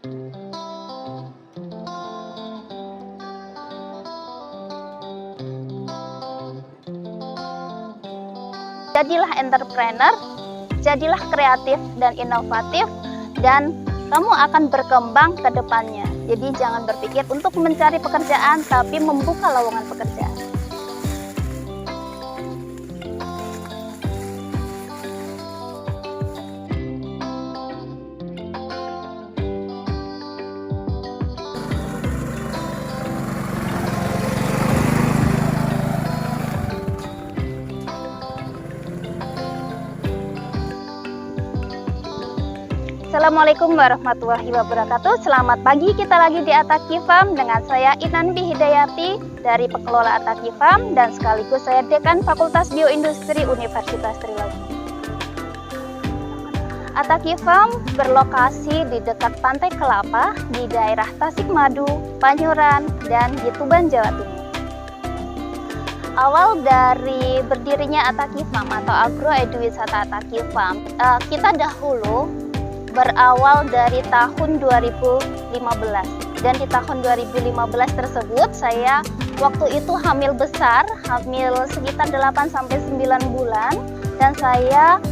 Jadilah entrepreneur, jadilah kreatif dan inovatif, dan kamu akan berkembang ke depannya. Jadi jangan berpikir untuk mencari pekerjaan, tapi membuka lowongan pekerjaan. Assalamualaikum warahmatullahi wabarakatuh. Selamat pagi, kita lagi di Ataki Farm dengan saya Inanbi Hidayati dari pengelola Ataki Farm dan sekaligus saya Dekan Fakultas Bioindustri Universitas Trisakti. Ataki Farm berlokasi di dekat Pantai Kelapa di daerah Tasikmadu, Panyoran, dan di Tuban, Jawa Timur. Awal dari berdirinya Ataki Farm atau Agroeduwisata Ataki Farm, kita dahulu berawal dari tahun 2015, dan di tahun 2015 tersebut saya waktu itu hamil besar, hamil sekitar 8-9 bulan, dan saya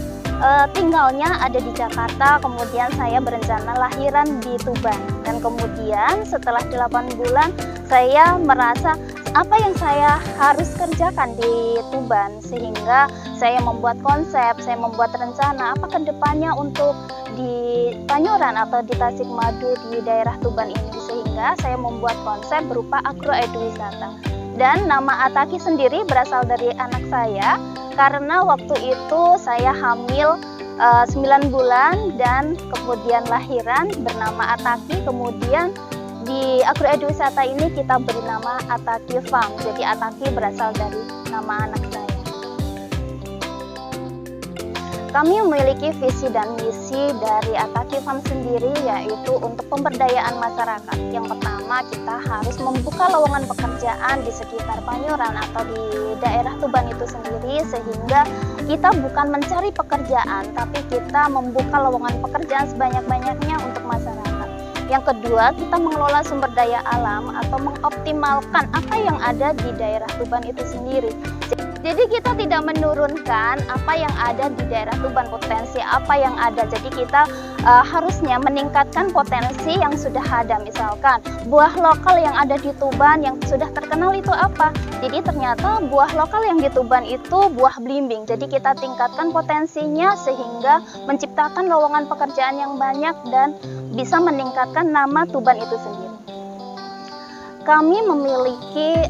tinggalnya ada di Jakarta. Kemudian saya berencana lahiran di Tuban, dan kemudian setelah 8 bulan saya merasa apa yang saya harus kerjakan di Tuban, sehingga saya membuat konsep, saya membuat rencana apa kedepannya untuk di Panyoran atau di Tasikmadu di daerah Tuban ini, sehingga saya membuat konsep berupa agroeduwisata. Dan nama Ataki sendiri berasal dari anak saya, karena waktu itu saya hamil 9 bulan dan kemudian lahiran bernama Ataki. Kemudian di agroeduwisata ini kita beri nama Ataki Farm. Jadi Ataki berasal dari nama anak saya. Kami memiliki visi dan misi dari Ataki Farm sendiri, yaitu untuk pemberdayaan masyarakat. Yang pertama, kita harus membuka lowongan pekerjaan di sekitar Panyoran atau di daerah Tuban itu sendiri, sehingga kita bukan mencari pekerjaan, tapi kita membuka lowongan pekerjaan sebanyak-banyaknya untuk masyarakat. Yang kedua, kita mengelola sumber daya alam atau mengoptimalkan apa yang ada di daerah Tuban itu sendiri. Jadi kita tidak menurunkan apa yang ada di daerah Tuban, potensi apa yang ada. Jadi kita harusnya meningkatkan potensi yang sudah ada. Misalkan buah lokal yang ada di Tuban yang sudah terkenal itu apa? Jadi ternyata buah lokal yang di Tuban itu buah belimbing. Jadi kita tingkatkan potensinya sehingga menciptakan lowongan pekerjaan yang banyak dan bisa meningkatkan nama Tuban itu sendiri. Kami memiliki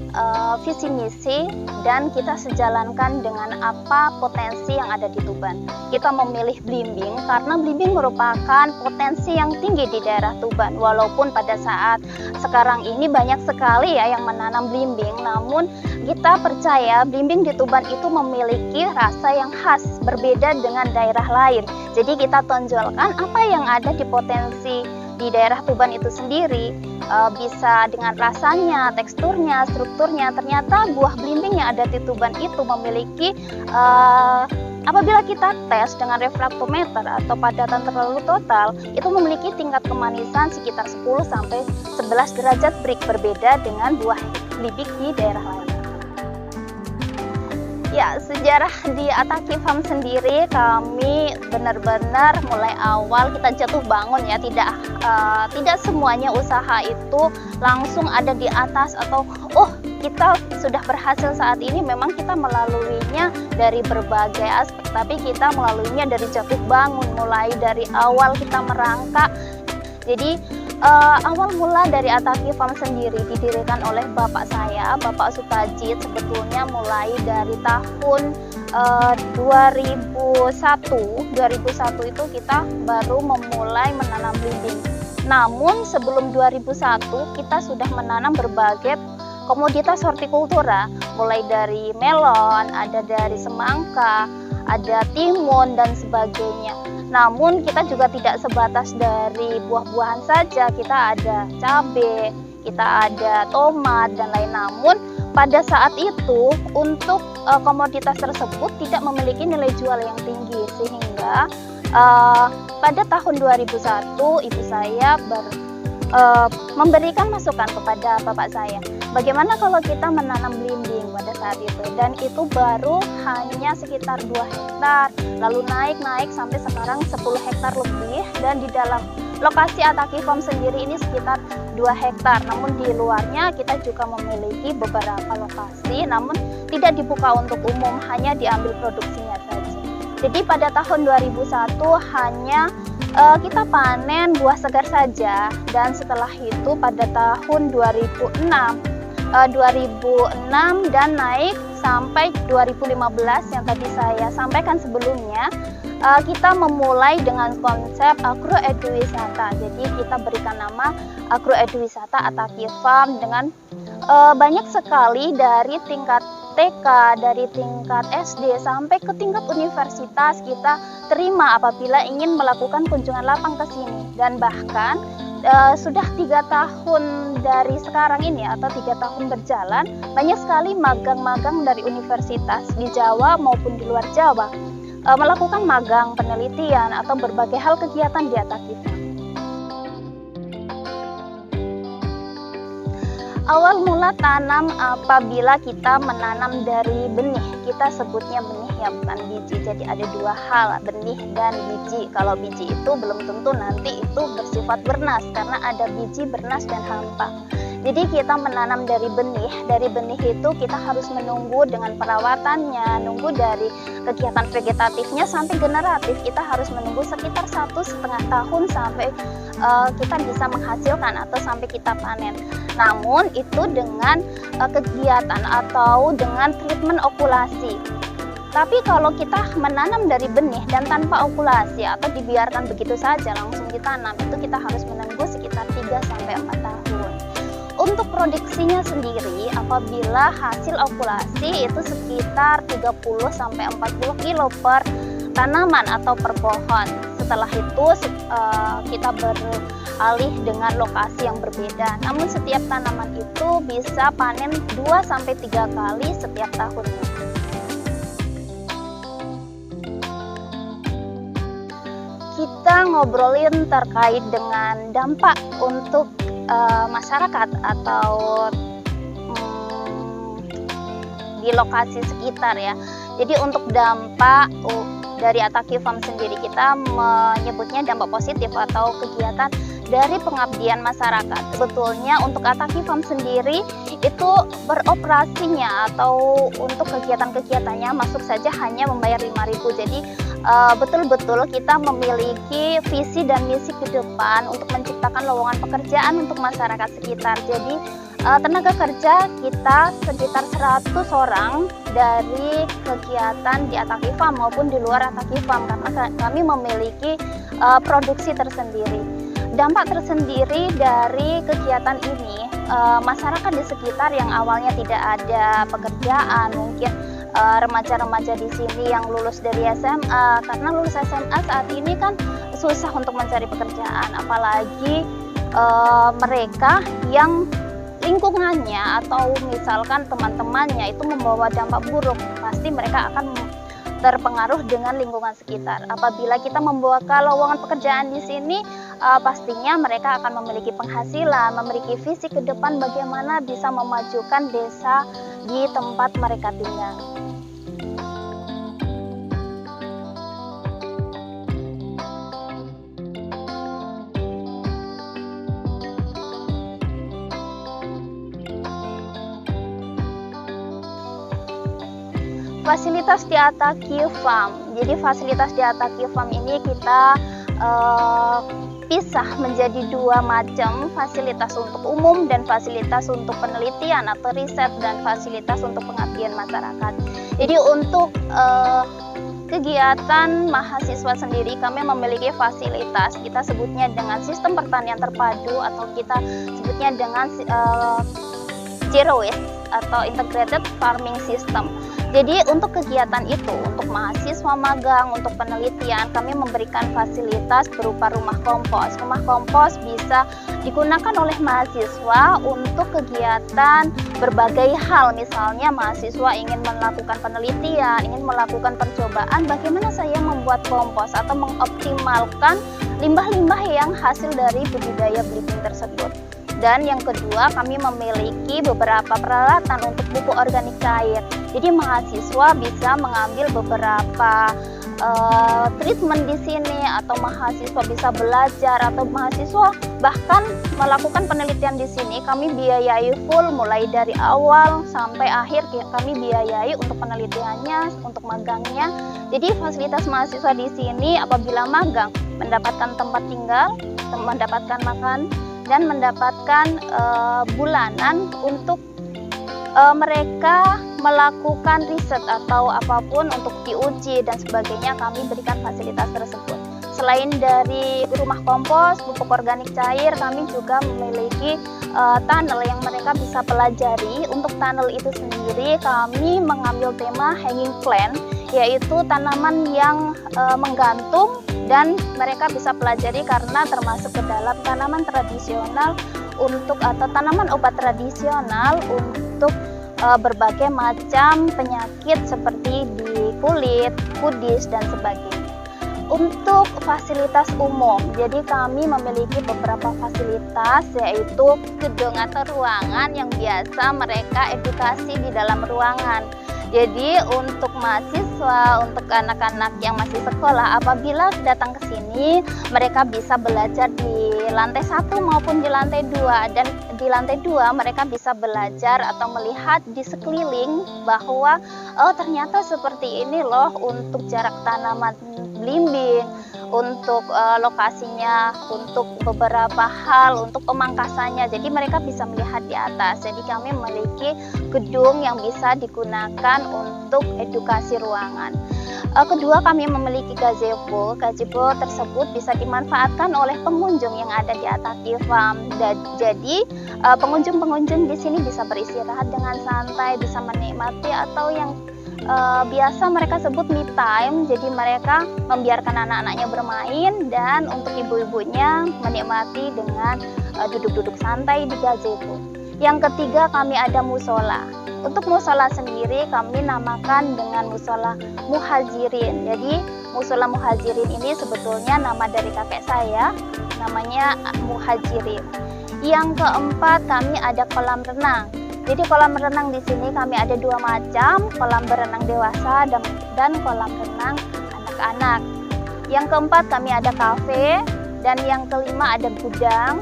visi misi dan kita sejalankan dengan apa potensi yang ada di Tuban. Kita memilih belimbing karena belimbing merupakan potensi yang tinggi di daerah Tuban. Walaupun pada saat sekarang ini banyak sekali ya yang menanam belimbing, namun kita percaya belimbing di Tuban itu memiliki rasa yang khas, berbeda dengan daerah lain. Jadi kita tonjolkan apa yang ada di potensi di daerah Tuban itu sendiri, bisa dengan rasanya, teksturnya, strukturnya. Ternyata buah belimbing yang ada di Tuban itu memiliki apabila kita tes dengan refraktometer atau padatan terlalu total, itu memiliki tingkat kemanisan sekitar 10-11 derajat Brix, berbeda dengan buah belimbing di daerah lain. Ya, sejarah di Ataki Farm sendiri, kami benar-benar mulai awal kita jatuh bangun ya, tidak semuanya usaha itu langsung ada di atas atau kita sudah berhasil saat ini. Memang kita melaluinya dari berbagai aspek, tapi kita melaluinya dari jatuh bangun, mulai dari awal kita merangkak. Jadi awal mula dari Ataki Farm sendiri didirikan oleh bapak saya, Bapak Sutajit, sebetulnya mulai dari tahun 2001 itu kita baru memulai menanam belimbing. Namun sebelum 2001 kita sudah menanam berbagai komoditas hortikultura, mulai dari melon, ada dari semangka, ada timun dan sebagainya. Namun kita juga tidak sebatas dari buah-buahan saja, kita ada cabai, kita ada tomat dan lain. Namun pada saat itu untuk komoditas tersebut tidak memiliki nilai jual yang tinggi, sehingga pada tahun 2001 ibu saya memberikan masukan kepada bapak saya, bagaimana kalau kita menanam belimbing pada saat itu, dan itu baru hanya sekitar 2 hektar, lalu naik sampai sekarang 10 hektar lebih, dan di dalam lokasi Ataki Farm sendiri ini sekitar 2 hektar, namun di luarnya kita juga memiliki beberapa lokasi, namun tidak dibuka untuk umum, hanya diambil produksinya saja. Jadi pada tahun 2001 hanya kita panen buah segar saja, dan setelah itu pada tahun 2006 dan naik sampai 2015 yang tadi saya sampaikan sebelumnya, kita memulai dengan konsep agroeduwisata. Jadi kita berikan nama agroeduwisata Ataki Farm dengan banyak sekali dari tingkat TK, dari tingkat SD sampai ke tingkat universitas kita terima apabila ingin melakukan kunjungan lapang ke sini. Dan bahkan sudah 3 tahun dari sekarang ini atau 3 tahun berjalan, banyak sekali magang-magang dari universitas di Jawa maupun di luar Jawa melakukan magang penelitian atau berbagai hal kegiatan di Ataki Farm. Awal mula tanam apabila kita menanam dari benih, kita sebutnya benih ya, bukan biji. Jadi ada 2 hal, benih dan biji. Kalau biji itu belum tentu nanti itu bersifat bernas, karena ada biji, bernas, dan hampa. Jadi kita menanam dari benih itu kita harus menunggu dengan perawatannya, nunggu dari kegiatan vegetatifnya sampai generatif. Kita harus menunggu sekitar 1,5 tahun sampai kita bisa menghasilkan atau sampai kita panen. Namun itu dengan kegiatan atau dengan treatment okulasi. Tapi kalau kita menanam dari benih dan tanpa okulasi atau dibiarkan begitu saja langsung ditanam, itu kita harus menunggu sekitar 3-4 tahun. Untuk produksinya sendiri, apabila hasil okulasi itu sekitar 30-40 kilo per tanaman atau per pohon. Setelah itu kita beralih dengan lokasi yang berbeda. Namun setiap tanaman itu bisa panen 2-3 kali setiap tahunnya. Kita ngobrolin terkait dengan dampak untuk masyarakat atau di lokasi sekitar ya. Jadi untuk dampak dari Ataki Farm sendiri, kita menyebutnya dampak positif atau kegiatan dari pengabdian masyarakat. Sebetulnya untuk Ataki Farm sendiri itu beroperasinya atau untuk kegiatan-kegiatannya masuk saja hanya membayar 5.000. Jadi betul-betul kita memiliki visi dan misi ke depan untuk menciptakan lowongan pekerjaan untuk masyarakat sekitar. Jadi tenaga kerja kita sekitar 100 orang dari kegiatan di Ataki Farm maupun di luar Ataki Farm, karena kami memiliki produksi tersendiri. Dampak tersendiri dari kegiatan ini, masyarakat di sekitar yang awalnya tidak ada pekerjaan, mungkin remaja-remaja di sini yang lulus dari SMA, karena lulus SMA saat ini kan susah untuk mencari pekerjaan, apalagi mereka yang lingkungannya atau misalkan teman-temannya itu membawa dampak buruk, pasti mereka akan terpengaruh dengan lingkungan sekitar. Apabila kita membawa lowongan pekerjaan di sini, pastinya mereka akan memiliki penghasilan, memiliki visi ke depan bagaimana bisa memajukan desa di tempat mereka tinggal. Fasilitas di Ataki Farm. Jadi fasilitas di Ataki Farm ini kita pisah menjadi 2 macam, fasilitas untuk umum dan fasilitas untuk penelitian atau riset, dan fasilitas untuk pengabdian masyarakat. Jadi untuk kegiatan mahasiswa sendiri kami memiliki fasilitas, kita sebutnya dengan sistem pertanian terpadu atau kita sebutnya dengan zero waste atau integrated farming system. Jadi untuk kegiatan itu, untuk mahasiswa magang, untuk penelitian, kami memberikan fasilitas berupa rumah kompos. Rumah kompos bisa digunakan oleh mahasiswa untuk kegiatan berbagai hal. Misalnya mahasiswa ingin melakukan penelitian, ingin melakukan percobaan bagaimana saya membuat kompos atau mengoptimalkan limbah-limbah yang hasil dari budidaya belimbing tersebut. Dan yang kedua, kami memiliki beberapa peralatan untuk pupuk organik cair. Jadi mahasiswa bisa mengambil beberapa treatment di sini, atau mahasiswa bisa belajar, atau mahasiswa bahkan melakukan penelitian di sini. Kami biayai full mulai dari awal sampai akhir, kami biayai untuk penelitiannya, untuk magangnya. Jadi fasilitas mahasiswa di sini apabila magang mendapatkan tempat tinggal, mendapatkan makan, dan mendapatkan bulanan untuk mereka melakukan riset atau apapun untuk diuji dan sebagainya. Kami berikan fasilitas tersebut. Selain dari rumah kompos, pupuk organik cair, kami juga memiliki tunnel yang mereka bisa pelajari. Untuk tunnel itu sendiri kami mengambil tema hanging plant, yaitu tanaman yang menggantung, dan mereka bisa pelajari karena termasuk ke dalam tanaman tradisional untuk, atau tanaman obat tradisional untuk berbagai macam penyakit seperti di kulit, kudis, dan sebagainya. Untuk fasilitas umum, jadi kami memiliki beberapa fasilitas, yaitu gedung atau ruangan yang biasa mereka edukasi di dalam ruangan. Jadi untuk mahasiswa, untuk anak-anak yang masih sekolah, apabila datang ke sini, mereka bisa belajar di lantai 1 maupun di lantai 2. Dan di lantai 2 mereka bisa belajar atau melihat di sekeliling bahwa ternyata seperti ini loh untuk jarak tanaman belimbing, untuk lokasinya, untuk beberapa hal, untuk pemangkasannya. Jadi mereka bisa melihat di atas. Jadi kami memiliki gedung yang bisa digunakan untuk edukasi ruangan. Kedua, kami memiliki gazebo. Gazebo tersebut bisa dimanfaatkan oleh pengunjung yang ada di Ataki Farm. Jadi pengunjung-pengunjung di sini bisa beristirahat dengan santai, bisa menikmati, atau yang biasa mereka sebut me time. Jadi mereka membiarkan anak-anaknya bermain, dan untuk ibu-ibunya menikmati dengan duduk-duduk santai di gazebo. Yang ketiga, kami ada musola. Untuk musola sendiri kami namakan dengan musola muhajirin. Jadi musola muhajirin ini sebetulnya nama dari kakek saya, namanya muhajirin. Yang keempat, kami ada kolam renang. Jadi kolam renang di sini kami ada 2 macam, kolam berenang dewasa dan kolam renang anak-anak. Yang keempat, kami ada kafe, dan yang kelima ada gudang.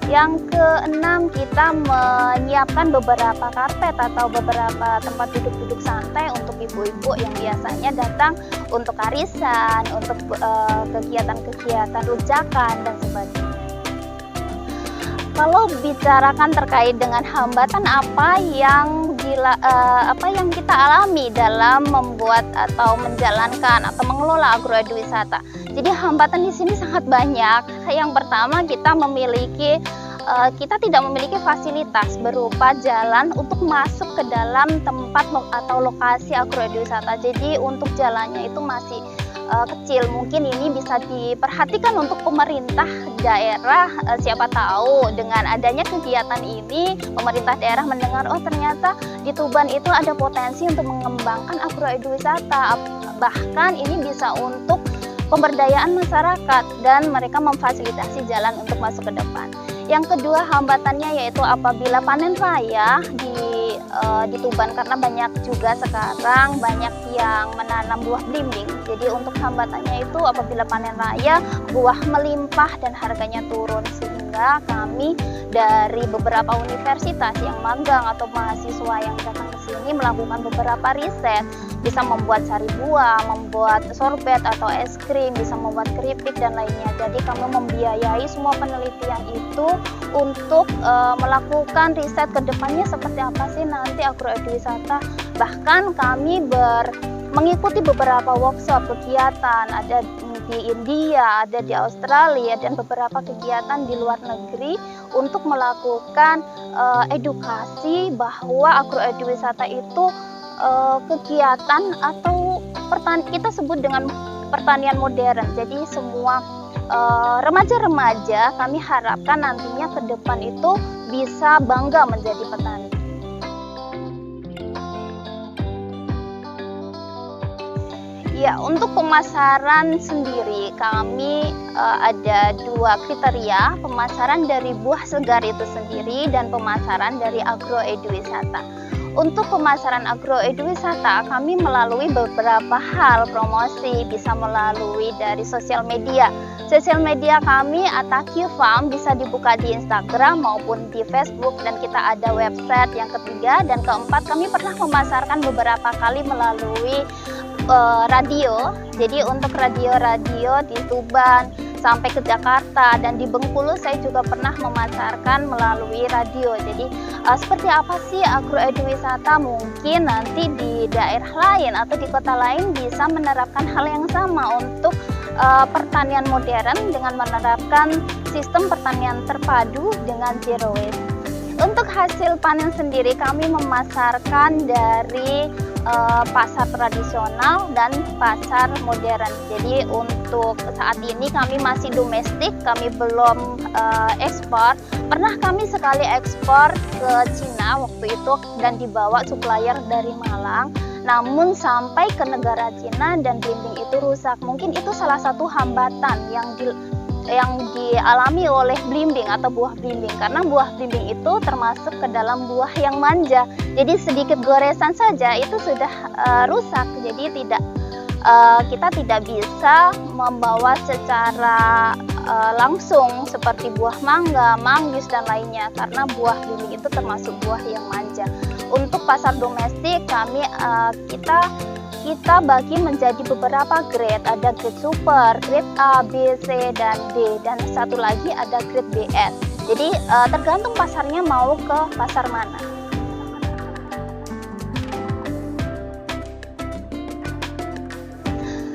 Yang keenam, kita menyiapkan beberapa karpet atau beberapa tempat duduk-duduk santai untuk ibu-ibu yang biasanya datang untuk arisan, untuk kegiatan-kegiatan rujakan, dan sebagainya. Kalau bicarakan terkait dengan hambatan apa yang kita alami dalam membuat atau menjalankan atau mengelola agroeduwisata. Jadi hambatan di sini sangat banyak. Yang pertama, kita tidak memiliki fasilitas berupa jalan untuk masuk ke dalam tempat atau lokasi agroeduwisata. Jadi untuk jalannya itu masih kecil. Mungkin ini bisa diperhatikan untuk pemerintah daerah. Siapa tahu dengan adanya kegiatan ini, pemerintah daerah mendengar, oh ternyata di Tuban itu ada potensi untuk mengembangkan agroeduwisata. Bahkan ini bisa untuk pemberdayaan masyarakat, dan mereka memfasilitasi jalan untuk masuk ke depan. Yang kedua, hambatannya yaitu apabila panen raya di Tuban, karena banyak juga sekarang banyak yang menanam buah belimbing. Jadi untuk hambatannya itu apabila panen raya buah melimpah dan harganya turun, sehingga kami dari beberapa universitas yang magang atau mahasiswa yang datang ke sini melakukan beberapa riset, bisa membuat sari buah, membuat sorbet atau es krim, bisa membuat keripik dan lainnya. Jadi kami membiayai semua penelitian itu untuk melakukan riset ke depannya seperti apa sih nanti agroeduwisata. Bahkan kami mengikuti beberapa workshop kegiatan, ada di India, ada di Australia, dan beberapa kegiatan di luar negeri untuk melakukan edukasi bahwa agroeduwisata itu kegiatan atau kita sebut dengan pertanian modern. Jadi semua remaja-remaja kami harapkan nantinya ke depan itu bisa bangga menjadi petani. Ya, untuk pemasaran sendiri kami ada 2 kriteria, pemasaran dari buah segar itu sendiri dan pemasaran dari agroeduwisata. Untuk pemasaran agroeduwisata kami melalui beberapa hal promosi, bisa melalui dari sosial media. Sosial media kami Ataki Farm bisa dibuka di Instagram maupun di Facebook, dan kita ada website. Yang ketiga dan keempat, kami pernah memasarkan beberapa kali melalui radio. Jadi untuk radio-radio di Tuban sampai ke Jakarta dan di Bengkulu saya juga pernah memasarkan melalui radio. Jadi seperti apa sih agroeduwisata? Mungkin nanti di daerah lain atau di kota lain bisa menerapkan hal yang sama untuk pertanian modern dengan menerapkan sistem pertanian terpadu dengan zero waste. Untuk hasil panen sendiri kami memasarkan dari pasar tradisional dan pasar modern. Jadi untuk saat ini kami masih domestik, kami belum ekspor. Pernah kami sekali ekspor ke Cina waktu itu dan dibawa supplier dari Malang. Namun sampai ke negara Cina dan belimbing itu rusak. Mungkin itu salah satu hambatan yang dialami oleh belimbing atau buah belimbing, karena buah belimbing itu termasuk ke dalam buah yang manja. Jadi sedikit goresan saja itu sudah rusak. Jadi kita tidak bisa membawa secara langsung seperti buah mangga, manggis dan lainnya, karena buah belimbing itu termasuk buah yang manja. Untuk pasar domestik kami kita bagi menjadi beberapa grade. Ada grade super, grade A, B, C, dan D, dan satu lagi ada grade BS. Jadi tergantung pasarnya mau ke pasar mana.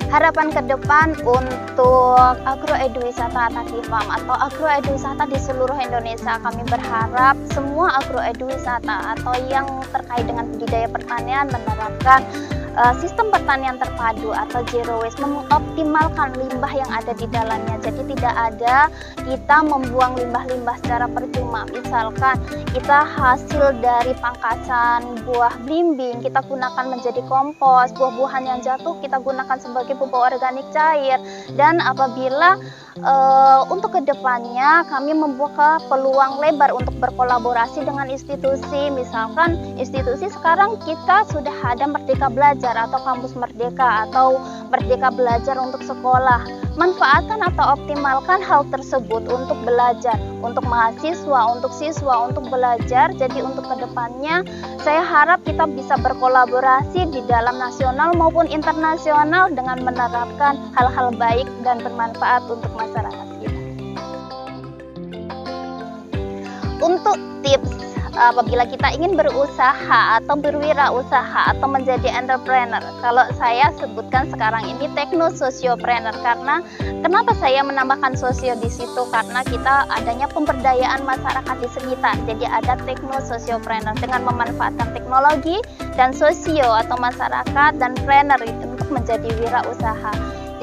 Harapan ke depan untuk agroeduwisata Ataki Farm atau agroeduwisata di seluruh Indonesia, kami berharap semua agroeduwisata atau yang terkait dengan budidaya pertanian menerapkan sistem pertanian terpadu atau zero waste, mengoptimalkan limbah yang ada di dalamnya. Jadi tidak ada kita membuang limbah-limbah secara percuma. Misalkan kita hasil dari pangkasan buah belimbing kita gunakan menjadi kompos, buah-buahan yang jatuh kita gunakan sebagai pupuk organik cair. Dan apabila untuk kedepannya kami membuka peluang lebar untuk berkolaborasi dengan institusi. Misalkan institusi sekarang kita sudah ada Merdeka Belajar atau Kampus Merdeka atau Merdeka Belajar untuk sekolah. Manfaatkan atau optimalkan hal tersebut untuk belajar, untuk mahasiswa, untuk siswa, untuk belajar. Jadi untuk kedepannya saya harap kita bisa berkolaborasi di dalam nasional maupun internasional dengan menerapkan hal-hal baik dan bermanfaat untuk masyarakat kita. Untuk tips apabila kita ingin berusaha atau berwirausaha atau menjadi entrepreneur, kalau saya sebutkan sekarang ini teknososiopreneur. Karena kenapa saya menambahkan sosio di situ? Karena kita adanya pemberdayaan masyarakat di sekitar. Jadi ada teknososiopreneur dengan memanfaatkan teknologi dan sosio atau masyarakat dan planner untuk menjadi wirausaha.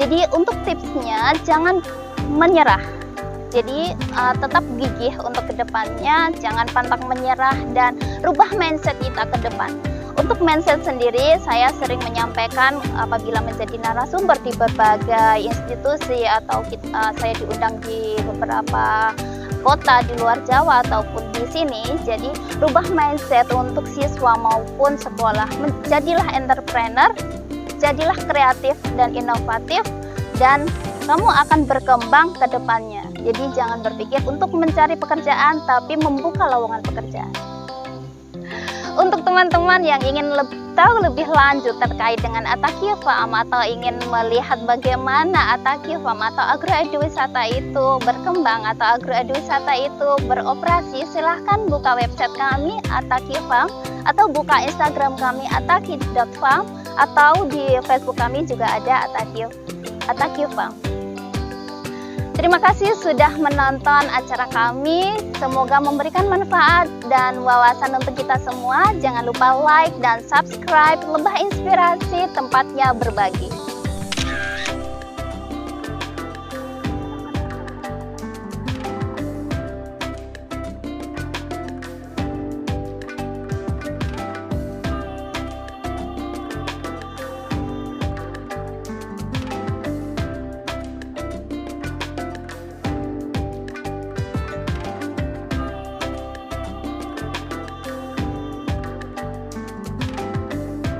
Jadi untuk tipsnya jangan menyerah. Jadi tetap gigih untuk kedepannya, jangan pantang menyerah dan rubah mindset kita ke depan. Untuk mindset sendiri saya sering menyampaikan apabila menjadi narasumber di berbagai institusi atau saya diundang di beberapa kota di luar Jawa ataupun di sini. Jadi rubah mindset untuk siswa maupun sekolah. Jadilah entrepreneur, jadilah kreatif dan inovatif, dan kamu akan berkembang ke depannya. Jadi jangan berpikir untuk mencari pekerjaan, tapi membuka lowongan pekerjaan. Untuk teman-teman yang ingin tahu lebih lanjut terkait dengan Ataki Farm atau ingin melihat bagaimana Ataki Farm atau agroeduwisata itu berkembang atau agroeduwisata itu beroperasi, silahkan buka website kami Ataki Farm atau buka Instagram kami ataki.farm atau di Facebook kami juga ada Ataki Farm. Terima kasih sudah menonton acara kami. Semoga memberikan manfaat dan wawasan untuk kita semua. Jangan lupa like dan subscribe Lebah Inspirasi, tempatnya berbagi.